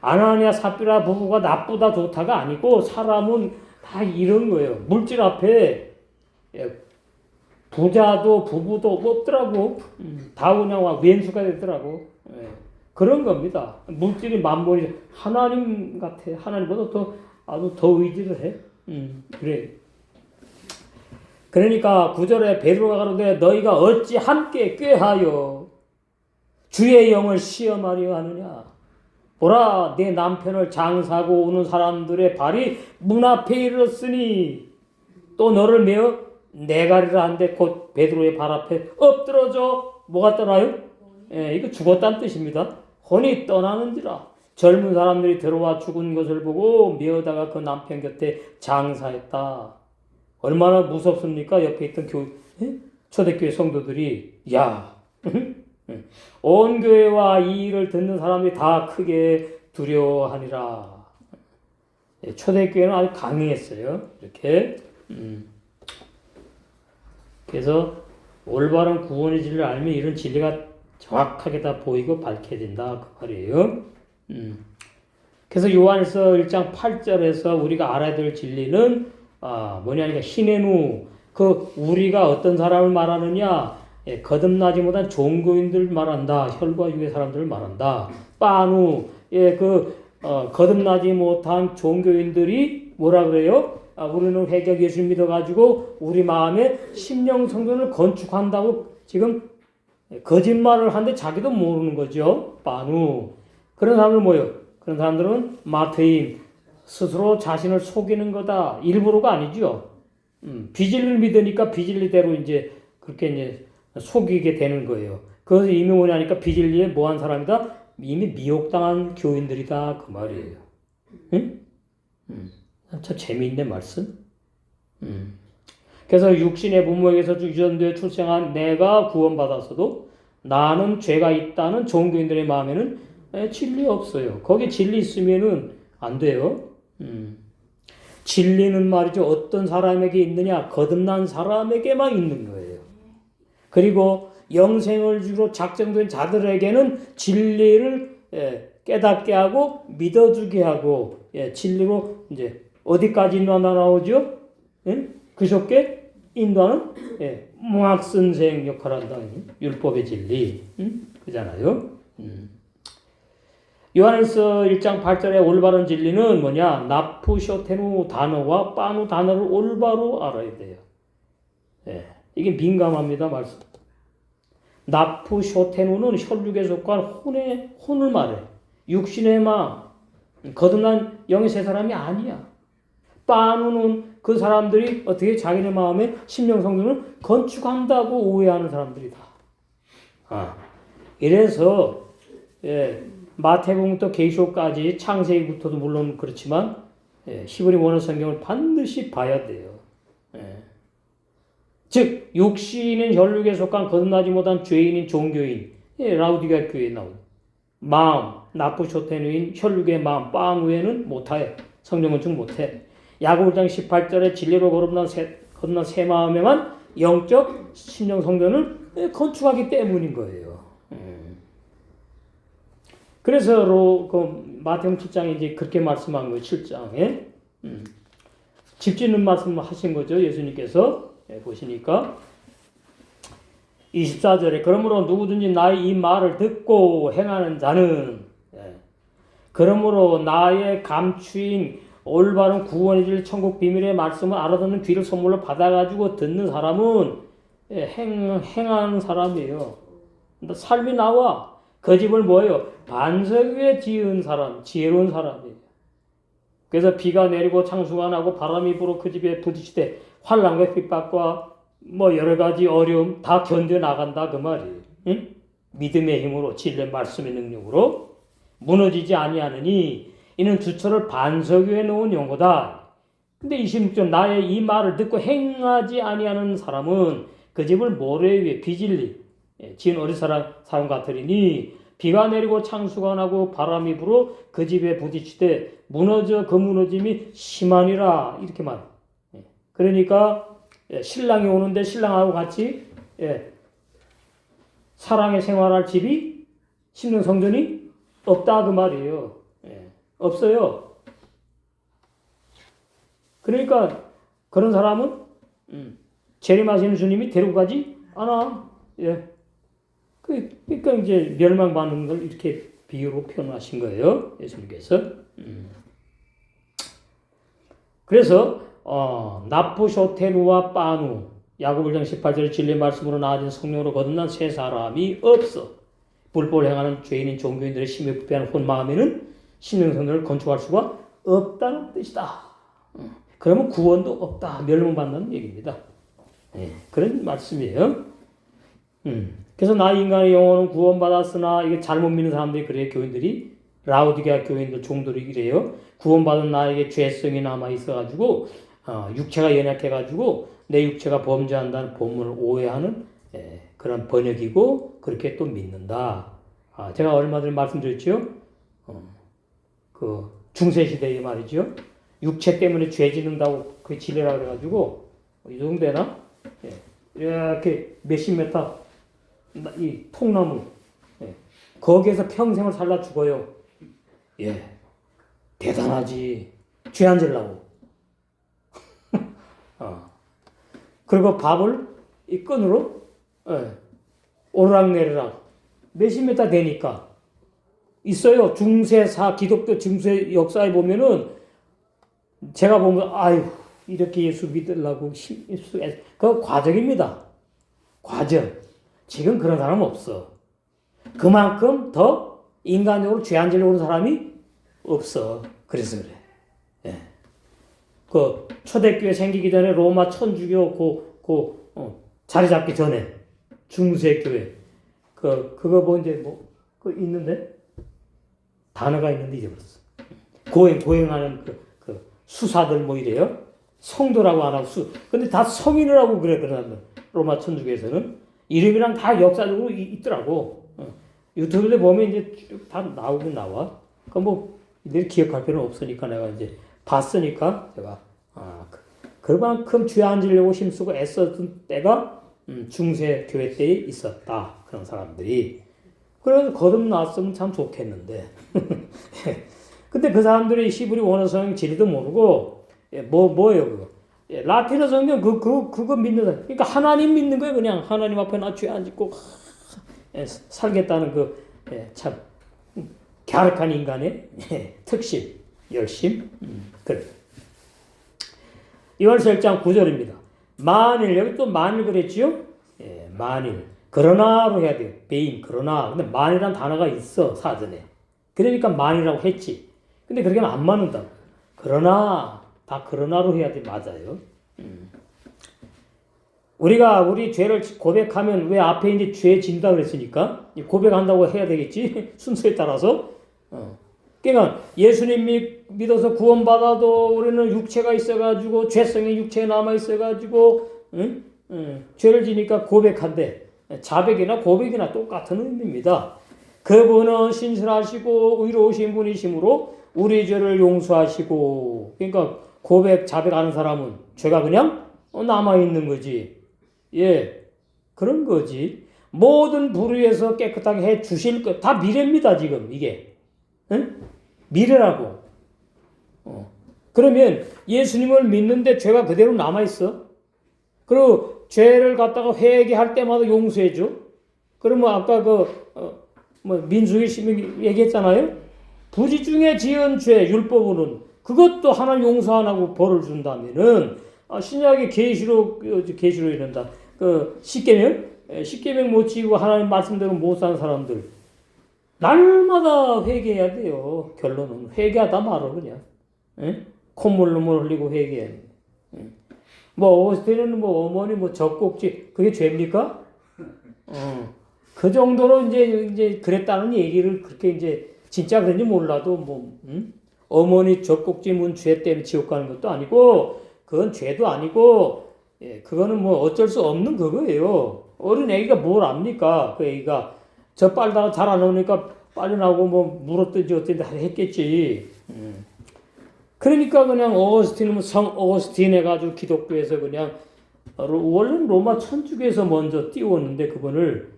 아나니아 삽비라 부부가 나쁘다 좋다가 아니고 사람은 다 이런 거예요. 물질 앞에 부자도 부부도 없더라고. 다 그냥 왼수가 되더라고. 예. 그런 겁니다. 물질이 만물이 하나님 같아. 하나님보다 아주 더 의지를 해. 그래. 그러니까 9절에 베드로가 가로되 너희가 어찌 함께 꾀하여 주의 영을 시험하려 하느냐. 보라 내 남편을 장사하고 오는 사람들의 발이 문 앞에 이르렀으니 또 너를 메어 내가리라 한데 곧 베드로의 발 앞에 엎드러져. 뭐가 떠나요? 예, 이거 죽었다는 뜻입니다. 혼이 떠나는지라. 젊은 사람들이 들어와 죽은 것을 보고 메어다가 그 남편 곁에 장사했다. 얼마나 무섭습니까? 옆에 있던 초대교회 성도들이 야 온 교회와 이 일을 듣는 사람들이 다 크게 두려워하니라. 초대교회는 아주 강했어요. 이렇게. 그래서 올바른 구원의 진리를 알면 이런 진리가 정확하게 다 보이고 밝혀야 된다. 그 말이에요. 그래서 요한에서 1장 8절에서 우리가 알아야 될 진리는 뭐냐니까 히네누 그 우리가 어떤 사람을 말하느냐 거듭나지 못한 종교인들 말한다. 혈과 육의 사람들을 말한다. 빠누 거듭나지 못한 종교인들이 뭐라 그래요? 우리는 회개하고 예수 믿어가지고 우리 마음에 심령 성전을 건축한다고 지금 거짓말을 하는데 자기도 모르는 거죠. 빠누 그런 사람들 뭐예요? 그런 사람들은 마태임 스스로 자신을 속이는 거다. 일부러가 아니죠. 비진리를 믿으니까 비진리대로 이제 그렇게 이제 속이게 되는 거예요. 그것을 이미 뭐냐니까 비진리에 뭐한 사람이다? 이미 미혹당한 교인들이다. 그 말이에요. 응? 참 재미있는 말씀. 그래서 육신의 부모에게서 유전되어 출생한 내가 구원받았어도 나는 죄가 있다는 종교인들의 마음에는 진리 없어요. 거기 진리 있으면은 안 돼요. 진리는 말이죠. 어떤 사람에게 있느냐? 거듭난 사람에게만 있는 거예요. 그리고 영생을 주로 작정된 자들에게는 진리를 깨닫게 하고 믿어주게 하고 진리로 이제 어디까지 나오죠? 그렇게 인도하는 몽학 선생 역할을 한다. 율법의 진리. 그잖아요. 요한에서 1장 8절에 올바른 진리는 뭐냐? 나푸쇼테누 단어와 빠누 단어를 올바로 알아야 돼요. 이게 민감합니다. 말씀. 나푸쇼테누는 혈육에 속한 혼을 말해. 육신의 마음. 거듭난 영의 세 사람이 아니야. 빠누는 그 사람들이 어떻게 자기네 마음에 심령 성전을 건축한다고 오해하는 사람들이다. 이래서 마태복음부터 계시록까지 창세기부터도 물론 그렇지만 히브리 원어 성경을 반드시 봐야 돼요. 즉 육신인 혈육에 속한 거듭나지 못한 죄인인 종교인 라우디게아 교회에 나온 마음 나푸쇼테누인 혈육의 마음 빠누에는 못해. 성령 건축 못해. 야고보 1장 18절에 진리로 거듭난 새 마음에만 영적 심령 성전을 건축하기 때문인 거예요. 그래서 마태복음 7장에 이제 그렇게 말씀한 거예요. 7장에 집 짓는 말씀을 하신 거죠. 예수님께서 보시니까 24절에 그러므로 누구든지 나의 이 말을 듣고 행하는 자는 그러므로 나의 감추인 올바른 구원의 질 천국 비밀의 말씀을 알아듣는 귀를 선물로 받아가지고 듣는 사람은 행하는 사람이에요. 삶이 나와. 그 집을 뭐예요? 반석 위에 지은 사람, 지혜로운 사람이에요. 그래서 비가 내리고 창수가 나고 바람이 불어 그 집에 부딪히되 환난과 핍박과 여러 가지 어려움 다 견뎌나간다 그 말이에요. 응? 믿음의 힘으로 진리의 말씀의 능력으로 무너지지 아니하느니 이는 주처를 반석 위에 놓은 용고다. 근데 26절 나의 이 말을 듣고 행하지 아니하는 사람은 그 집을 모래 위에 빚을리 지은 어리석은 사람 같으리니 비가 내리고 창수가 나고 바람이 불어 그 집에 부딪히되 무너져 그 무너짐이 심하니라 이렇게 말. 그러니까 신랑이 오는데 신랑하고 같이 사랑의 생활할 집이 심는 성전이 없다 그 말이에요. 없어요. 그러니까 그런 사람은 재림하시는 주님이 데리고 가지 않아. 그러니까 이제 멸망받는 걸 이렇게 비유로 표현하신 거예요. 예수님께서. 그래서 나프쇼테누와 빠누 야고보 1장 18절에 진리의 말씀으로 나아진 성령으로 거듭난 세 사람이 없어. 불법을 행하는 죄인인 종교인들의 심히 부패한 혼 마음에는 신령성전을 건축할 수가 없다는 뜻이다. 그러면 구원도 없다. 멸망받는 얘기입니다. 그런 말씀이에요. 그래서 나 인간의 영혼은 구원받았으나 이게 잘못 믿는 사람들이 그래요. 교인들이 라우디게아 교인들 종들이 이래요. 구원받은 나에게 죄성이 남아 있어가지고 육체가 연약해가지고 내 육체가 범죄한다는 본문을 오해하는 그런 번역이고 그렇게 또 믿는다. 제가 얼마 전에 말씀드렸죠. 그 중세시대에 말이죠. 육체 때문에 죄 짓는다고 그 진리라 그래가지고 이 정도 되나? 이렇게 몇십 메타 이 통나무 거기에서 평생을 살다 죽어요. 대단하지. 죄 안 지려고. 그리고 밥을 이 끈으로 오르락내리락 몇십 메타 되니까 있어요. 중세사 기독교 중세 역사에 보면은 제가 보면 아유 이렇게 예수 믿으려고 그 과정입니다. 과정. 지금 그런 사람 없어. 그만큼 더 인간적으로 죄 안 지려고 하는 사람이 없어. 그래서 그래. 그 초대교회 생기기 전에 로마 천주교 자리 잡기 전에 중세교회 그거 뭐 이제 그 있는데 단어가 있는데 잊어버렸어. 고행하는 그 수사들 뭐 이래요. 성도라고 안 하고 근데 다 성인이라고 그래 그러는 로마 천주교에서는 이름이랑 다 역사적으로 있더라고. 유튜브에 보면 이제 쭉 다 나오긴 나와. 그 뭐 이들 기억할 필요는 없으니까 내가 이제 봤으니까 제가 그만큼 죄 안 지려고 힘쓰고 애썼던 때가 중세 교회 때에 있었다. 그런 사람들이. 그래서 거듭났으면 참 좋겠는데. 근데 그 사람들이 히브리 원어 성경 진리도 모르고 뭐예요 그거? 라틴어 성경 그거 믿는 사람. 그러니까 하나님 믿는 거예요. 그냥 하나님 앞에 나 죄 안 짓고 살겠다는 참 갸륵한 인간의 특심, 열심. 그래. 요한일서 1장 9절입니다. 만일 여기 또 만일 그랬지요? 만일 그러나로 해야 돼요. 베임 그러나. 근데 만이란 단어가 있어 사전에. 그러니까 만이라고 했지. 근데 그렇게 하면 안 맞는다. 그러나 다 그러나로 해야 돼. 맞아요. 우리가 우리 죄를 고백하면 왜 앞에 이제 죄 진다 그랬으니까 고백한다고 해야 되겠지. 순서에 따라서. 그러니까 예수님 믿어서 구원받아도 우리는 육체가 있어가지고 죄성이 육체에 남아 있어가지고 죄를 지니까 고백한대. 자백이나 고백이나 똑같은 의미입니다. 그분은 신실하시고 의로우신 분이시므로 우리 죄를 용서하시고 그러니까 고백 자백하는 사람은 죄가 그냥 남아 있는 거지. 그런 거지. 모든 불의에서 깨끗하게 해 주실 것 다 미래입니다. 지금 이게. 미래라고. 그러면 예수님을 믿는데 죄가 그대로 남아있어. 그리고 죄를 갖다가 회개할 때마다 용서해줘. 그러면 아까 민수기 시민 얘기했잖아요. 부지 중에 지은 죄, 율법으로는 그것도 하나님 용서 안 하고 벌을 준다면은 신약의 계시로 이런다. 십계명 못 지키고 하나님 말씀대로 못 사는 사람들. 날마다 회개해야 돼요. 결론은 회개하다 말어 그냥. 콧물 눈물 흘리고 회개해야 돼. 어렸을 때는 어머니 젖꼭지 그게 죄입니까? 그 정도로 이제 그랬다는 얘기를 그렇게 이제 진짜 그런지 몰라도 어머니 젖꼭지 문 죄 때문에 지옥 가는 것도 아니고 그건 죄도 아니고 그거는 뭐 어쩔 수 없는 그거예요. 어린 애기가 뭘 압니까? 그 애기가 저 빨다가 잘 안 나오니까 빨리 나오고 뭐 물었든지 어쨌든 했겠지. 그러니까 그냥 어거스틴은 성 어거스틴 해가지고 기독교에서 그냥 원래 로마 천주교에서 먼저 띄웠는데 그분을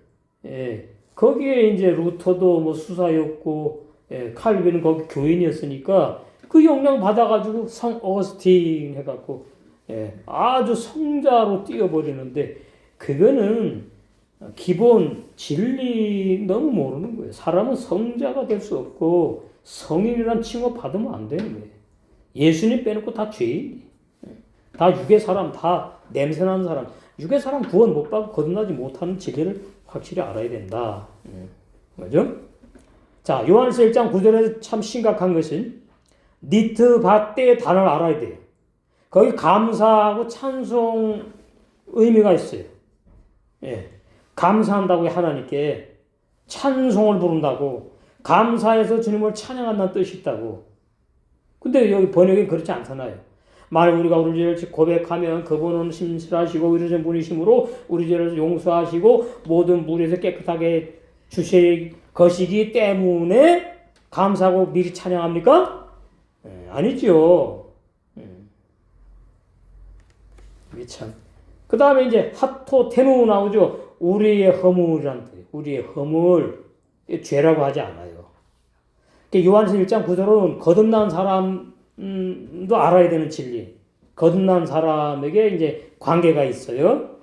거기에 이제 루터도 뭐 수사였고 칼빈은 거기 교인이었으니까 그 영향 받아가지고 성 어거스틴 해갖고 아주 성자로 띄워버리는데 그거는 기본 진리 너무 모르는 거예요. 사람은 성자가 될 수 없고 성인이란 칭호 받으면 안 되는 거예요. 예수님 빼놓고 다 죄인. 다 육의 사람, 다 냄새나는 사람. 육의 사람 구원 못 받고 거듭나지 못하는 진리를 확실히 알아야 된다. 맞죠? 자, 요한서 1장 9절에서 참 심각한 것은 니트 바떼의 단어를 알아야 돼요. 거기 감사하고 찬송 의미가 있어요. 감사한다고 하나님께 찬송을 부른다고 감사해서 주님을 찬양한다는 뜻이 있다고. 근데 여기 번역이 그렇지 않잖아요. 만약 우리가 우리 죄를 고백하면 그분은 신실하시고 의로우신 분이시므로 우리 죄를 용서하시고 모든 물에서 깨끗하게 주실 것이기 때문에 감사하고 미리 찬양합니까? 아니죠. 참. 그 다음에 이제 하토 테누 나오죠. 우리의 허물이란 뜻. 우리의 허물. 죄라고 하지 않아요. 요한서 1장 9절은 거듭난 사람도 알아야 되는 진리. 거듭난 사람에게 이제 관계가 있어요.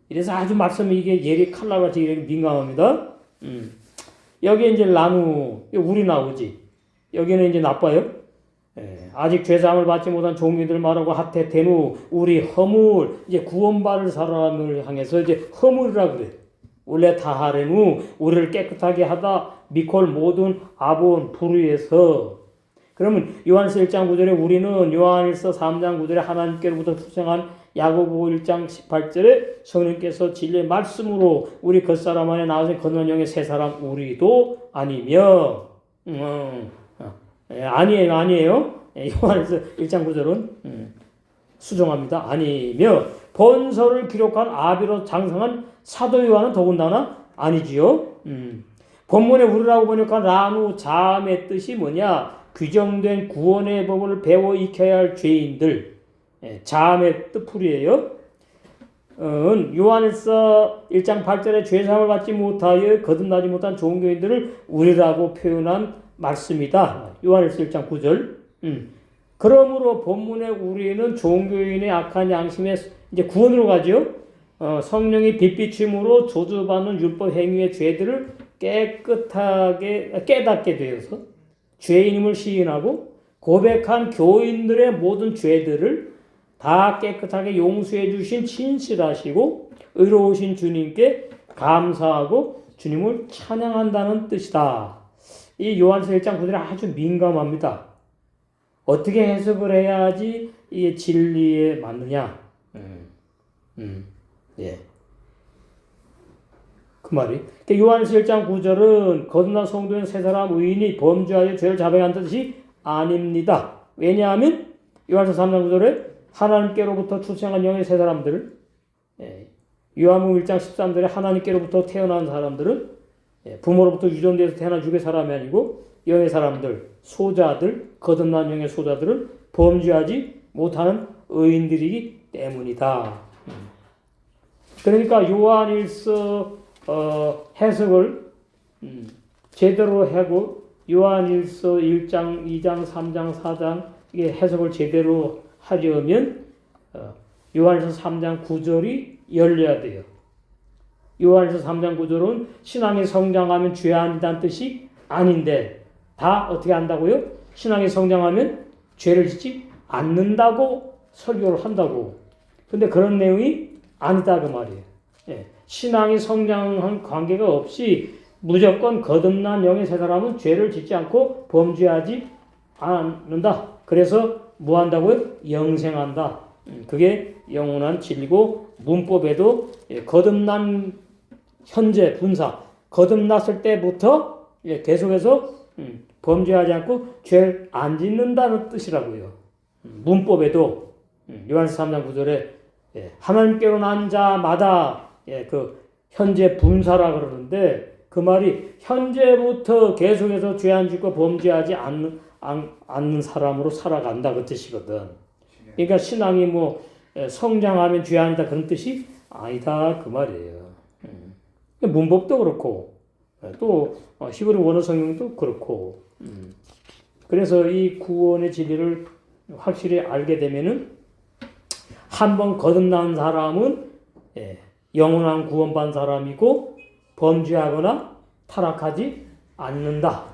이래서 아주 말씀이 이게 예리 칼날같이 민감합니다. 여기 이제 나누, 우리 나오지. 여기는 이제 나빠요. 아직 죄사함을 받지 못한 종류들 말하고 하테 테누 우리 허물 이제 구원받을 사람을 향해서 이제 허물이라고 그래. 원래 타하레누 우리를 깨끗하게 하다 미콜 모든 아본 불의에서. 그러면 요한서 1장 9절에 우리는 요한일서 3장 9절에 하나님께로부터 투생한 야고보 1장 18절에 성령께서 진리의 말씀으로 우리 겉사람 안에 나오신 거듭난 영의 새 사람 우리도 아니며 아니에요. 요한일서 1장 9절은 수정합니다. 아니며 본서를 기록한 아비로 장성한 사도 요한은 더군다나 아니지요. 본문에 우리라고 번역한 라누 자암의 뜻이 뭐냐? 규정된 구원의 법을 배워 익혀야 할 죄인들. 자암의 뜻풀이에요. 요한일서 1장 8절에 죄사함을 받지 못하여 거듭나지 못한 좋은 교인들을 우리라고 표현한 말씀이다. 요한일서 1장 9절. 그러므로 본문에 우리는 좋은 교인의 악한 양심에 이제 구원으로 가죠. 성령이 빛비춤으로 조주받는 율법 행위의 죄들을 깨끗하게 깨닫게 되어서 죄인임을 시인하고 고백한 교인들의 모든 죄들을 다 깨끗하게 용서해 주신 진실하시고 의로우신 주님께 감사하고 주님을 찬양한다는 뜻이다. 이 요한서 1장 9절에 아주 민감합니다. 어떻게 해석을 해야지 이게 진리에 맞느냐? 그 말이. 요한일서 1장 9절은 거듭난 성도인 세 사람 의인이 범죄하여 죄를 자백한 뜻이 아닙니다. 왜냐하면 요한일서 3장 9절에 하나님께로부터 출생한 영의 세 사람들을 요한복음 1장 13절에 하나님께로부터 태어난 사람들은 부모로부터 유전돼서 태어난 육의 사람이 아니고 영의 사람들, 소자들, 거듭난 영의 소자들은 범죄하지 못하는 의인들이기 때문이다. 그러니까 요한일서 해석을 제대로 하고 요한일서 1장, 2장, 3장, 4장 이게 해석을 제대로 하려면 요한일서 3장 9절이 열려야 돼요. 요한일서 3장 9절은 신앙이 성장하면 죄 아니다는 뜻이 아닌데 다 어떻게 한다고요? 신앙이 성장하면 죄를 짓지 않는다고 설교를 한다고. 근데 그런 내용이 아니다 그 말이에요. 신앙이 성장한 관계가 없이 무조건 거듭난 영의 새 사람은 죄를 짓지 않고 범죄하지 않는다. 그래서 뭐 한다고요? 영생한다. 그게 영원한 진리고 문법에도 거듭난 현재 분사 거듭났을 때부터 계속해서 범죄하지 않고 죄를 안 짓는다는 뜻이라고요. 문법에도 요한서 3장 9절에 하나님께로 난 자마다 그 현재 분사라 그러는데 그 말이 현재부터 계속해서 죄 안 짓고 범죄하지 않는 사람으로 살아간다 그 뜻이거든. 그러니까 신앙이 뭐 성장하면 죄 아니다 그런 뜻이 아니다 그 말이에요. 문법도 그렇고 또 히브리 원어 성경도 그렇고 그래서 이 구원의 진리를 확실히 알게 되면은 한번 거듭난 사람은 영원한 구원받은 사람이고 범죄하거나 타락하지 않는다.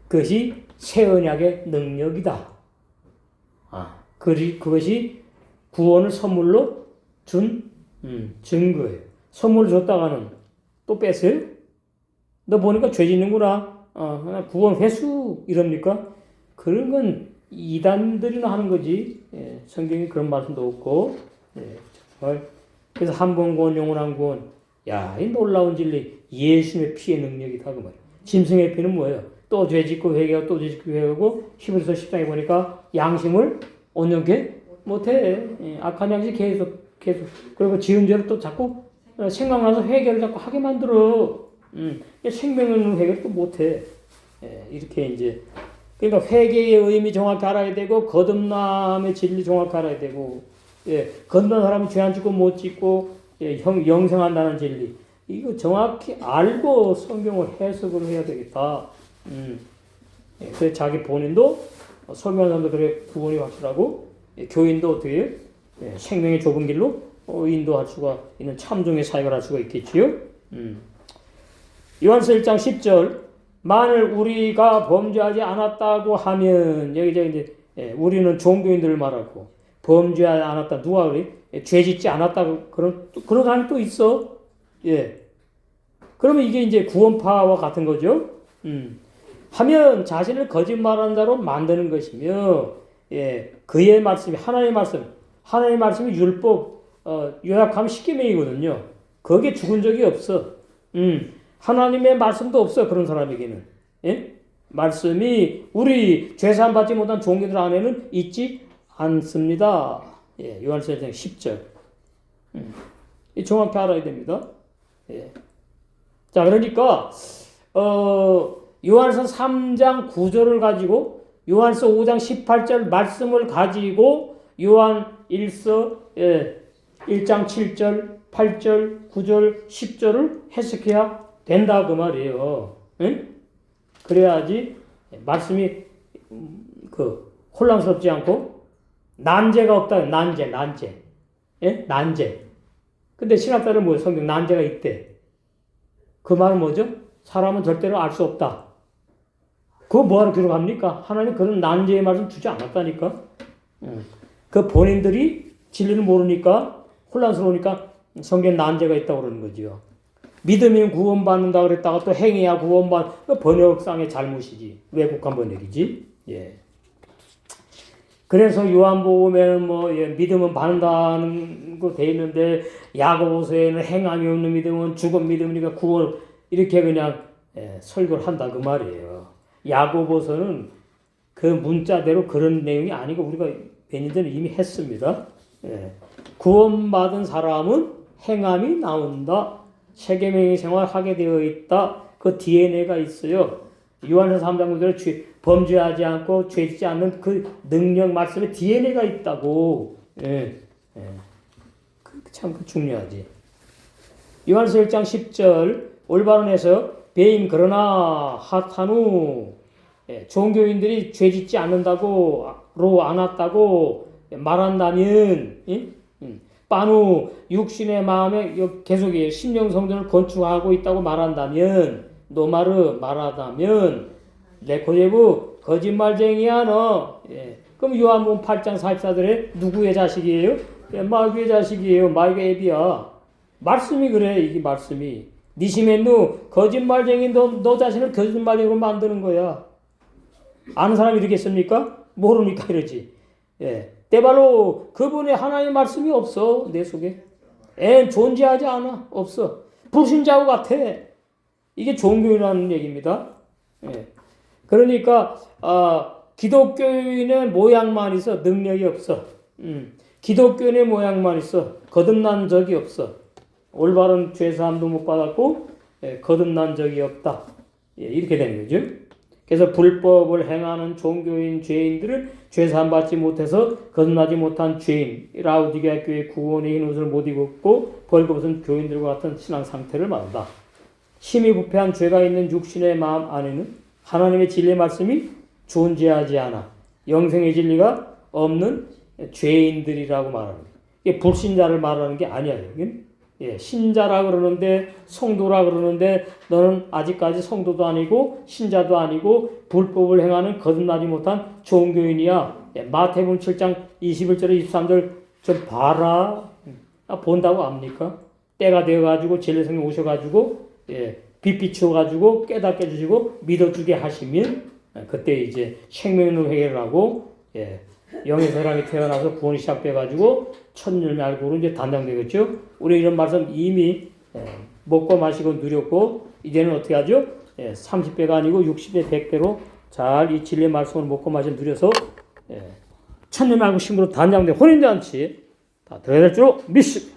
그것이 새 언약의 능력이다. 그것이 구원을 선물로 준 증거예요. 선물을 줬다가는 또 뺐어요? 너 보니까 죄 짓는구나. 구원 회수 이럽니까? 그런 건 이단들이나 하는 거지. 성경에 그런 말씀도 없고. 그래서 한 번 구원, 영원한 구원. 야, 이 놀라운 진리. 예수님의 피의 능력이다. 그 말이야. 짐승의 피는 뭐예요? 또 죄 짓고 회개하고 또 죄 짓고 회개하고 히브리서 10장에 보니까 양심을 온전케 못해. 악한 양심 계속. 그리고 지은 죄를 또 자꾸 생각나서 회개를 자꾸 하게 만들어. 생명을 회개를 또 못해. 이렇게 이제. 그러니까 회개의 의미 정확히 알아야 되고, 거듭남의 진리 정확히 알아야 되고, 거듭난 사람이 죄 안 짓고 못 짓고, 영생한다는 진리. 이거 정확히 알고 성경을 해석을 해야 되겠다. 그래서 자기 본인도, 설명하는 사람도 그래 구원이 확실하고, 교인도 어떻게 생명의 좁은 길로 인도할 수가 있는 참종의 사역을 할 수가 있겠지요. 요한서 1장 10절 만일 우리가 범죄하지 않았다고 하면 여기 이제 우리는 종교인들을 말하고 범죄하지 않았다 누가 그래? 죄짓지 않았다고 그런 사람이 또 있어. 그러면 이게 이제 구원파와 같은 거죠. 하면 자신을 거짓말하는 자로 만드는 것이며 그의 말씀이 하나님의 말씀이 율법 요약하면 십계명이거든요. 거기에 죽은 적이 없어. 하나님의 말씀도 없어 그런 사람에게는. 말씀이 우리 죄사함 받지 못한 종교들 안에는 있지 않습니다. 요한서 1장 10절. 이 정확히 알아야 됩니다. 자, 그러니까 요한서 3장 9절을 가지고 요한서 5장 18절 말씀을 가지고 요한 1서 1장 7절, 8절, 9절, 10절을 해석해야 된다 그 말이에요. 그래야지 말씀이 혼란스럽지 않고 난제가 없다. 난제. 난제. 근데 신학자는 뭐예요? 성경 난제가 있대. 그 말은 뭐죠? 사람은 절대로 알 수 없다. 그거 뭐하러 기록합니까? 하나님 그런 난제의 말씀 주지 않았다니까. 그 본인들이 진리를 모르니까 혼란스러우니까 성경에 난제가 있다고 그러는 거지요. 믿으면 구원받는다 그랬다가 또 행해야 번역상의 잘못이지. 왜곡한 번역이지. 그래서 요한복음에는 믿음은 받는다는 거 돼 있는데 야고보서에는 행함이 없는 믿음은 죽은 믿음이니까 구원 이렇게 그냥 설교를 한다 그 말이에요. 야고보서는 그 문자대로 그런 내용이 아니고 우리가 몇 년 전에 이미 했습니다. 구원받은 사람은 행함이 나온다. 세계명의 생활하게 되어 있다. 그 DNA가 있어요. 요한서 3장 9절에 범죄하지 않고 죄짓지 않는 그 능력 말씀에 DNA가 있다고. 참 중요하지. 요한서 1장 10절 올바른 해석 배임 그러나 하타누 종교인들이 죄짓지 않는다고 안 왔다고 말한다면 빠누 육신의 마음에 계속해요. 심령 성전을 건축하고 있다고 말한다면 노마르 말하다면 레코제부 거짓말쟁이야 너. 그럼 요한복음 8장 44절에 누구의 자식이에요? 마귀의 자식이에요. 마귀가 애비야. 말씀이 그래. 이게 말씀이. 니시멘누 거짓말쟁이 너 자신을 거짓말쟁이로 만드는 거야. 아는 사람이 이러겠습니까? 모르니까 이러지. 때발로 그분의 하나님의 말씀이 없어. 내 속에. 존재하지 않아. 없어. 불신자와 같아. 이게 종교라는 얘기입니다. 그러니까 기독교인의 모양만 있어 능력이 없어. 기독교인의 모양만 있어 거듭난 적이 없어. 올바른 죄사함도 못 받았고 거듭난 적이 없다. 이렇게 되는 거죠. 그래서 불법을 행하는 종교인 죄인들을 죄사함 받지 못해서 거듭나지 못한 죄인, 라우디게아 교회 구원의 흰 옷을 못 입었고 벌거벗은 교인들과 같은 신앙 상태를 말한다. 심히 부패한 죄가 있는 육신의 마음 안에는 하나님의 진리의 말씀이 존재하지 않아 영생의 진리가 없는 죄인들이라고 말하는 거예요. 이게 불신자를 말하는 게 아니야. 여기는. 신자라 그러는데 성도라 그러는데 너는 아직까지 성도도 아니고 신자도 아니고 불법을 행하는 거듭나지 못한 종교인이야. 마태복음 7장 21절에 23절 좀 봐라. 본다고 압니까? 때가 되어가지고 진리성이 오셔가지고 빛 비추어가지고 깨닫게 해주시고 믿어주게 하시면 그때 이제 생명을 회개를 하고 영의 사람이 태어나서 구원이 시작돼가지고 첫 열매 알고로 이제 단장되겠죠. 우리 이런 말씀 이미 먹고 마시고 누렸고 이제는 어떻게 하죠? 30배가 아니고 60배, 100배로 잘 이 진리의 말씀을 먹고 마시고 누려서 첫 열매 알고 심으로 단장된 혼인잔치 다 들어야 될 줄로 믿습니다.